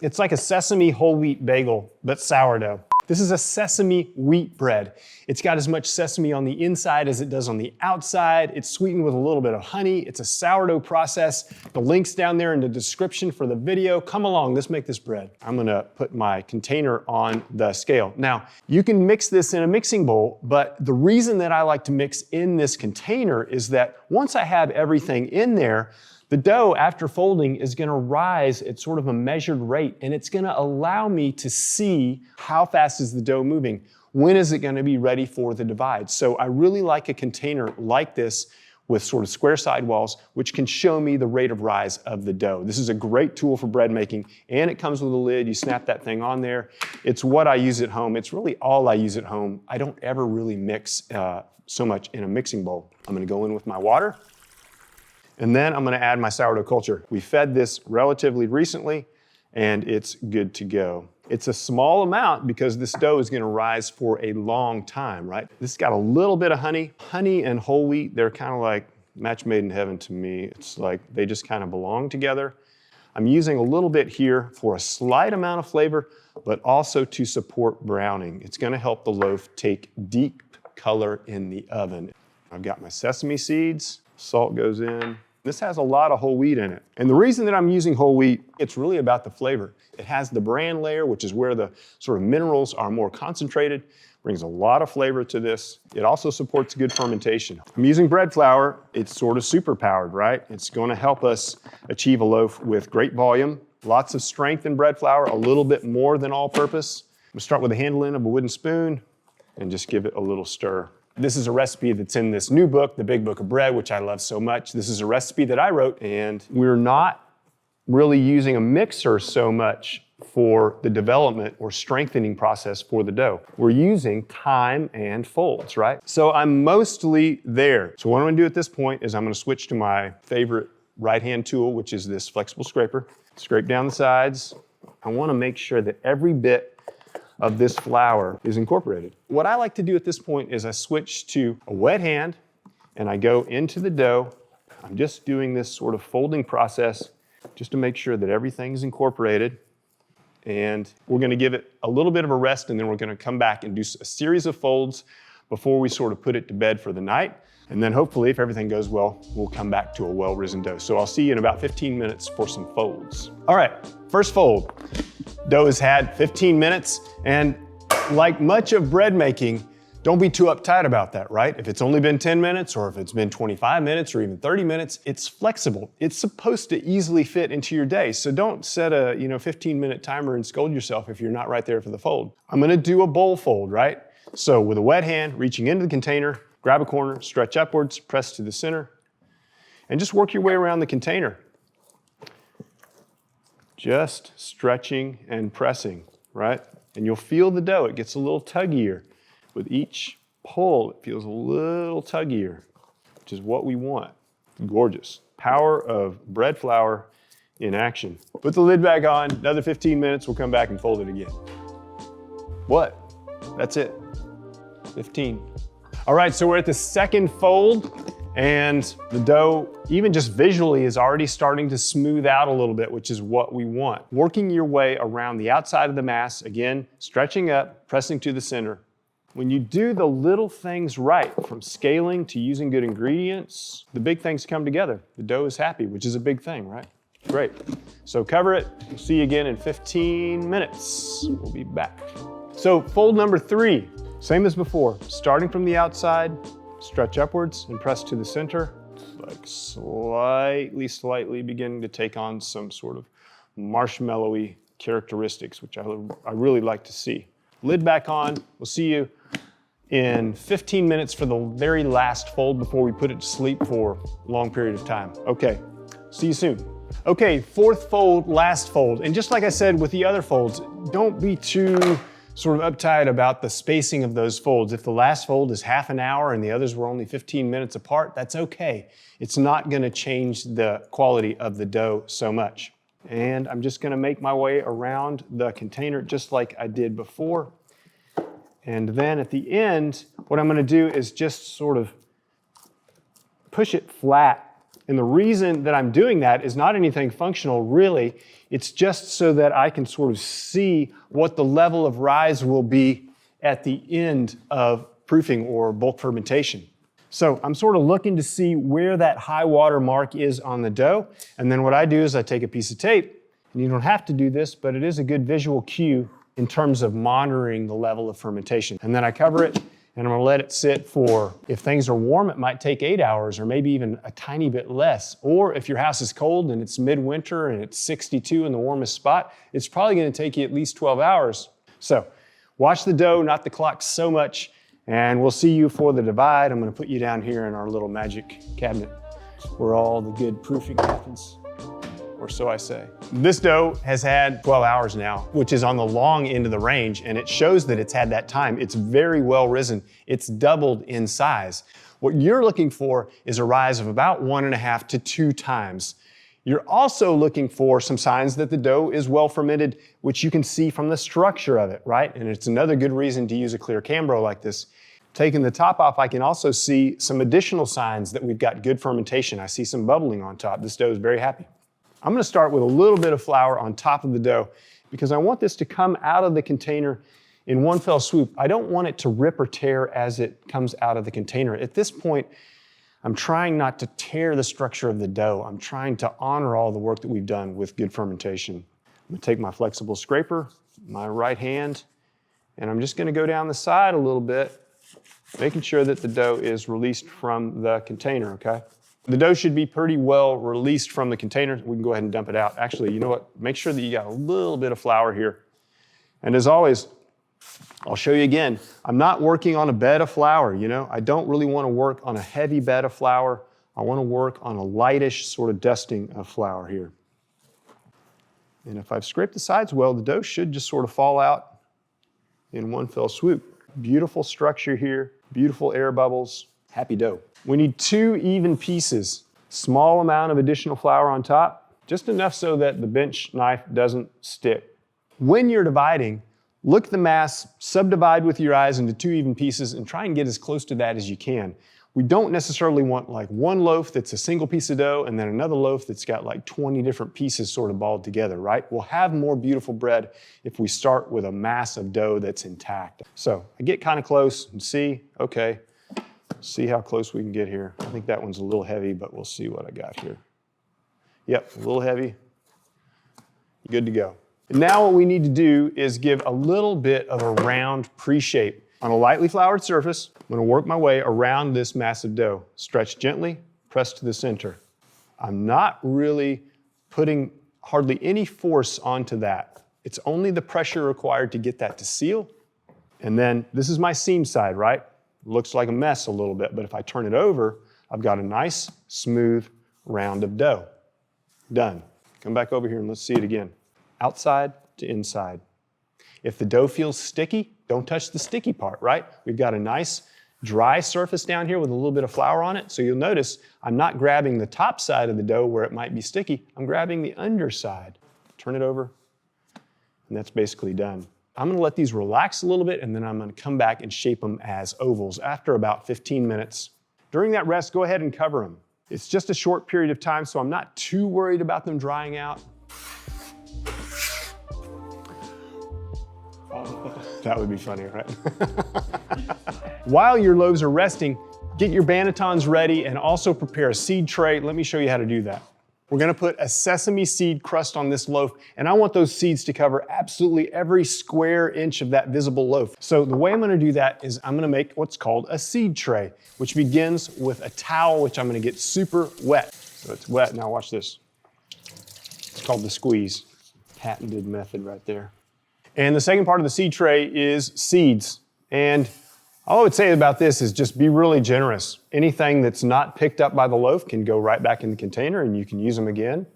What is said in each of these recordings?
It's like a sesame whole wheat bagel, but sourdough. This is a sesame wheat bread. It's got as much sesame on the inside as it does on the outside. It's sweetened with a little bit of honey. It's a sourdough process. The link's down there in the description for the video. Come along, let's make this bread. I'm gonna put my container on the scale. Now, you can mix this in a mixing bowl, but the reason that I like to mix in this container is that once I have everything in there, the dough, after folding, is gonna rise at sort of a measured rate, and it's gonna allow me to see how fast is the dough moving. When is it gonna be ready for the divide? So I really like a container like this with sort of square sidewalls, which can show me the rate of rise of the dough. This is a great tool for bread making, and it comes with a lid. You snap that thing on there. It's what I use at home. It's really all I use at home. I don't ever really mix so much in a mixing bowl. I'm gonna go in with my water. And then I'm gonna add my sourdough culture. We fed this relatively recently, and it's good to go. It's a small amount because this dough is gonna rise for a long time, right? This has got a little bit of honey. Honey and whole wheat, they're kind of like match made in heaven to me. It's like they just kind of belong together. I'm using a little bit here for a slight amount of flavor, but also to support browning. It's gonna help the loaf take deep color in the oven. I've got my sesame seeds, salt goes in. This has a lot of whole wheat in it. And the reason that I'm using whole wheat, it's really about the flavor. It has the bran layer, which is where the sort of minerals are more concentrated, brings a lot of flavor to this. It also supports good fermentation. I'm using bread flour. It's sort of super powered, right? It's gonna help us achieve a loaf with great volume, lots of strength in bread flour, a little bit more than all purpose. I'm gonna start with the handle end of a wooden spoon and just give it a little stir. This is a recipe that's in this new book, The Big Book of Bread, which I love so much. This is a recipe that I wrote, and we're not really using a mixer so much for the development or strengthening process for the dough. We're using time and folds, right? So I'm mostly there. So what I'm gonna do at this point is I'm gonna switch to my favorite right-hand tool, which is this flexible scraper. Scrape down the sides. I wanna make sure that every bit of this flour is incorporated. What I like to do at this point is I switch to a wet hand and I go into the dough. I'm just doing this sort of folding process just to make sure that everything's incorporated. And we're gonna give it a little bit of a rest, and then we're gonna come back and do a series of folds before we sort of put it to bed for the night. And then hopefully, if everything goes well, we'll come back to a well-risen dough. So I'll see you in about 15 minutes for some folds. All right, first fold. Dough has had 15 minutes, and like much of bread making, don't be too uptight about that, right? If it's only been 10 minutes, or if it's been 25 minutes, or even 30 minutes, it's flexible. It's supposed to easily fit into your day. So don't set a 15-minute timer and scold yourself if you're not right there for the fold. I'm gonna do a bowl fold, right? So with a wet hand, reaching into the container, grab a corner, stretch upwards, press to the center, and just work your way around the container. Just stretching and pressing, right? And you'll feel the dough, it gets a little tuggier. With each pull, it feels a little tuggier, which is what we want. Gorgeous. Power of bread flour in action. Put the lid back on, another 15 minutes, we'll come back and fold it again. What? That's it, 15. All right, so we're at the second fold, and the dough, even just visually, is already starting to smooth out a little bit, which is what we want. Working your way around the outside of the mass, again, stretching up, pressing to the center. When you do the little things right, from scaling to using good ingredients, the big things come together. The dough is happy, which is a big thing, right? Great. So cover it. We'll see you again in 15 minutes. We'll be back. So fold number 3, same as before. Starting from the outside, stretch upwards and press to the center. Like slightly beginning to take on some sort of marshmallowy characteristics, which I really like to see. Lid back on. We'll see you in 15 minutes for the very last fold before we put it to sleep for a long period of time. Okay, see you soon. Okay, fourth fold, last fold. And just like I said with the other folds, don't be too sort of uptight about the spacing of those folds. If the last fold is half an hour and the others were only 15 minutes apart, that's okay. It's not gonna change the quality of the dough so much. And I'm just gonna make my way around the container just like I did before. And then at the end, what I'm gonna do is just sort of push it flat And the reason that I'm doing that is not anything functional, really. It's just so that I can sort of see what the level of rise will be at the end of proofing or bulk fermentation. So I'm sort of looking to see where that high water mark is on the dough. And then what I do is I take a piece of tape, and you don't have to do this, but it is a good visual cue in terms of monitoring the level of fermentation. And then I cover it, and I'm gonna let it sit for, if things are warm, it might take 8 hours or maybe even a tiny bit less. Or if your house is cold and it's midwinter and it's 62 in the warmest spot, it's probably gonna take you at least 12 hours. So watch the dough, not the clock so much, and we'll see you for the divide. I'm gonna put you down here in our little magic cabinet where all the good proofing happens, or so I say. This dough has had 12 hours now, which is on the long end of the range, and it shows that it's had that time. It's very well risen. It's doubled in size. What you're looking for is a rise of about 1.5 to 2 times. You're also looking for some signs that the dough is well fermented, which you can see from the structure of it, right? And it's another good reason to use a clear Cambro like this. Taking the top off, I can also see some additional signs that we've got good fermentation. I see some bubbling on top. This dough is very happy. I'm gonna start with a little bit of flour on top of the dough because I want this to come out of the container in one fell swoop. I don't want it to rip or tear as it comes out of the container. At this point, I'm trying not to tear the structure of the dough. I'm trying to honor all the work that we've done with good fermentation. I'm gonna take my flexible scraper, my right hand, and I'm just gonna go down the side a little bit, making sure that the dough is released from the container, okay? The dough should be pretty well released from the container. We can go ahead and dump it out. Actually, you know what? Make sure that you got a little bit of flour here. And as always, I'll show you again, I'm not working on a bed of flour, you know? I don't really want to work on a heavy bed of flour. I want to work on a lightish sort of dusting of flour here. And if I've scraped the sides well, the dough should just sort of fall out in one fell swoop. Beautiful structure here, beautiful air bubbles, happy dough. We need 2 even pieces, small amount of additional flour on top, just enough so that the bench knife doesn't stick. When you're dividing, look at the mass, subdivide with your eyes into 2 even pieces, and try and get as close to that as you can. We don't necessarily want like one loaf that's a single piece of dough and then another loaf that's got like 20 different pieces sort of balled together, right? We'll have more beautiful bread if we start with a mass of dough that's intact. So I get kind of close and see, okay, see how close we can get here. I think that one's a little heavy, but we'll see what I got here. Yep, a little heavy, good to go. And now what we need to do is give a little bit of a round pre-shape. On a lightly floured surface, I'm gonna work my way around this massive dough. Stretch gently, press to the center. I'm not really putting hardly any force onto that. It's only the pressure required to get that to seal. And then this is my seam side, right? Looks like a mess a little bit, but if I turn it over, I've got a nice, smooth round of dough. Done. Come back over here and let's see it again. Outside to inside. If the dough feels sticky, don't touch the sticky part, right? We've got a nice dry surface down here with a little bit of flour on it. So you'll notice I'm not grabbing the top side of the dough where it might be sticky. I'm grabbing the underside. Turn it over, and that's basically done. I'm gonna let these relax a little bit, and then I'm gonna come back and shape them as ovals after about 15 minutes. During that rest, go ahead and cover them. It's just a short period of time, so I'm not too worried about them drying out. That would be funny, right? While your loaves are resting, get your bannetons ready and also prepare a seed tray. Let me show you how to do that. We're gonna put a sesame seed crust on this loaf, and I want those seeds to cover absolutely every square inch of that visible loaf. So the way I'm gonna do that is I'm gonna make what's called a seed tray, which begins with a towel, which I'm gonna get super wet. So it's wet, now watch this. It's called the squeeze. Patented method right there. And the second part of the seed tray is seeds. And all I would say about this is just be really generous. Anything that's not picked up by the loaf can go right back in the container and you can use them again.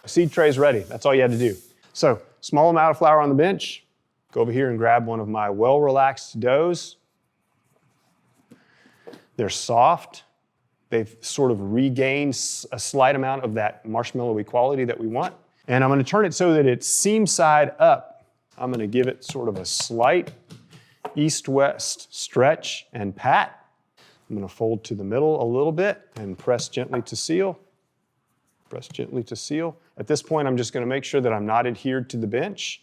Seed tray is ready. That's all you had to do. So, small amount of flour on the bench. Go over here and grab one of my well-relaxed doughs. They're soft. They've sort of regained a slight amount of that marshmallowy quality that we want. And I'm gonna turn it so that it's seam side up. I'm gonna give it sort of a slight east-west stretch and pat. I'm gonna fold to the middle a little bit and press gently to seal. Press gently to seal. At this point, I'm just gonna make sure that I'm not adhered to the bench.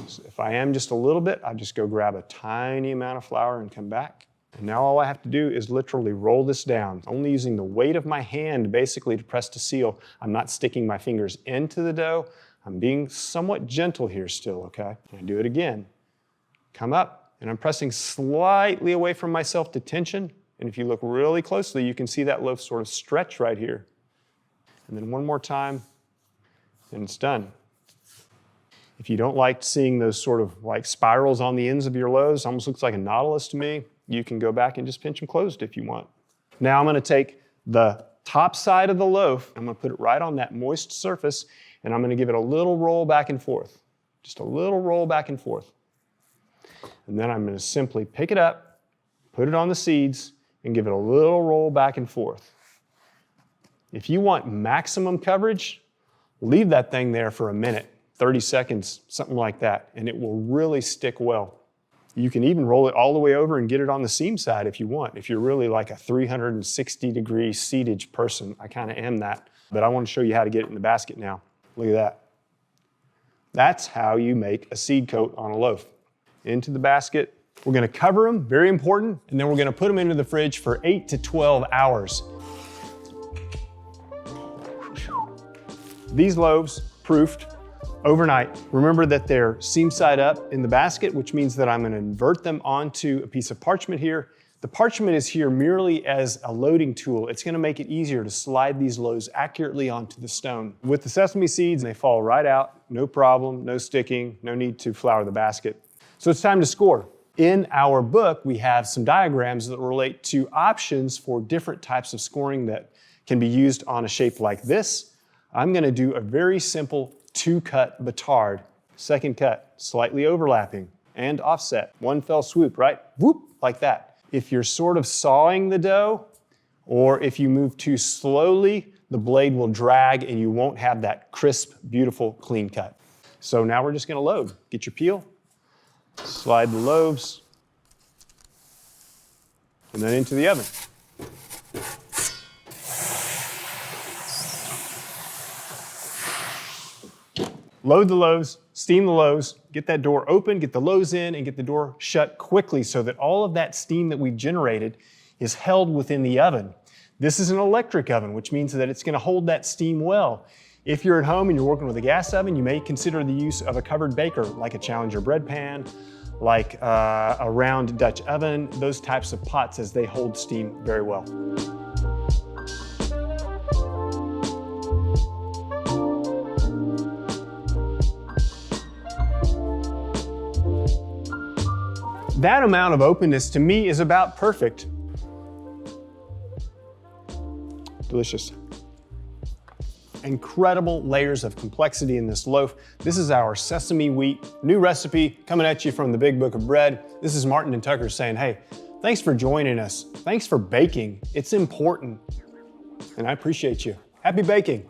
So if I am just a little bit, I just go grab a tiny amount of flour and come back. And now all I have to do is literally roll this down, only using the weight of my hand basically to press to seal. I'm not sticking my fingers into the dough. I'm being somewhat gentle here still, okay? And I do it again. Come up, and I'm pressing slightly away from myself to tension. And if you look really closely, you can see that loaf sort of stretch right here. And then one more time, and it's done. If you don't like seeing those sort of like spirals on the ends of your loaves, almost looks like a nautilus to me, you can go back and just pinch them closed if you want. Now I'm gonna take the top side of the loaf, I'm gonna put it right on that moist surface, and I'm gonna give it a little roll back and forth. Just a little roll back and forth. And then I'm gonna simply pick it up, put it on the seeds, and give it a little roll back and forth. If you want maximum coverage, leave that thing there for a minute, 30 seconds, something like that, and it will really stick well. You can even roll it all the way over and get it on the seam side if you want. If you're really like a 360-degree seedage person, I kind of am that. But I want to show you how to get it in the basket now. Look at that. That's how you make a seed coat on a loaf. Into the basket. We're going to cover them, very important, and then we're going to put them into the fridge for 8 to 12 hours. These loaves, proofed overnight. Remember that they're seam side up in the basket, which means that I'm going to invert them onto a piece of parchment here. The parchment is here merely as a loading tool. It's going to make it easier to slide these loaves accurately onto the stone. With the sesame seeds, they fall right out, no problem, no sticking, no need to flour the basket. So it's time to score. In our book, we have some diagrams that relate to options for different types of scoring that can be used on a shape like this. I'm going to do a very simple 2-cut batard. Second cut, slightly overlapping and offset. One fell swoop, right? Whoop, like that. If you're sort of sawing the dough, or if you move too slowly, the blade will drag and you won't have that crisp, beautiful, clean cut. So now we're just going to load. Get your peel, slide the loaves, and then into the oven. Load the loaves, steam the loaves, get that door open, get the loaves in, and get the door shut quickly so that all of that steam that we've generated is held within the oven. This is an electric oven, which means that it's going to hold that steam well. If you're at home and you're working with a gas oven, you may consider the use of a covered baker, like a Challenger bread pan, like a round Dutch oven, those types of pots, as they hold steam very well. That amount of openness to me is about perfect. Delicious. Incredible layers of complexity in this loaf. This is our sesame wheat new recipe coming at you from the Big Book of Bread. This is Martin and Tucker saying, hey, thanks for joining us. Thanks for baking. It's important. And I appreciate you. Happy baking.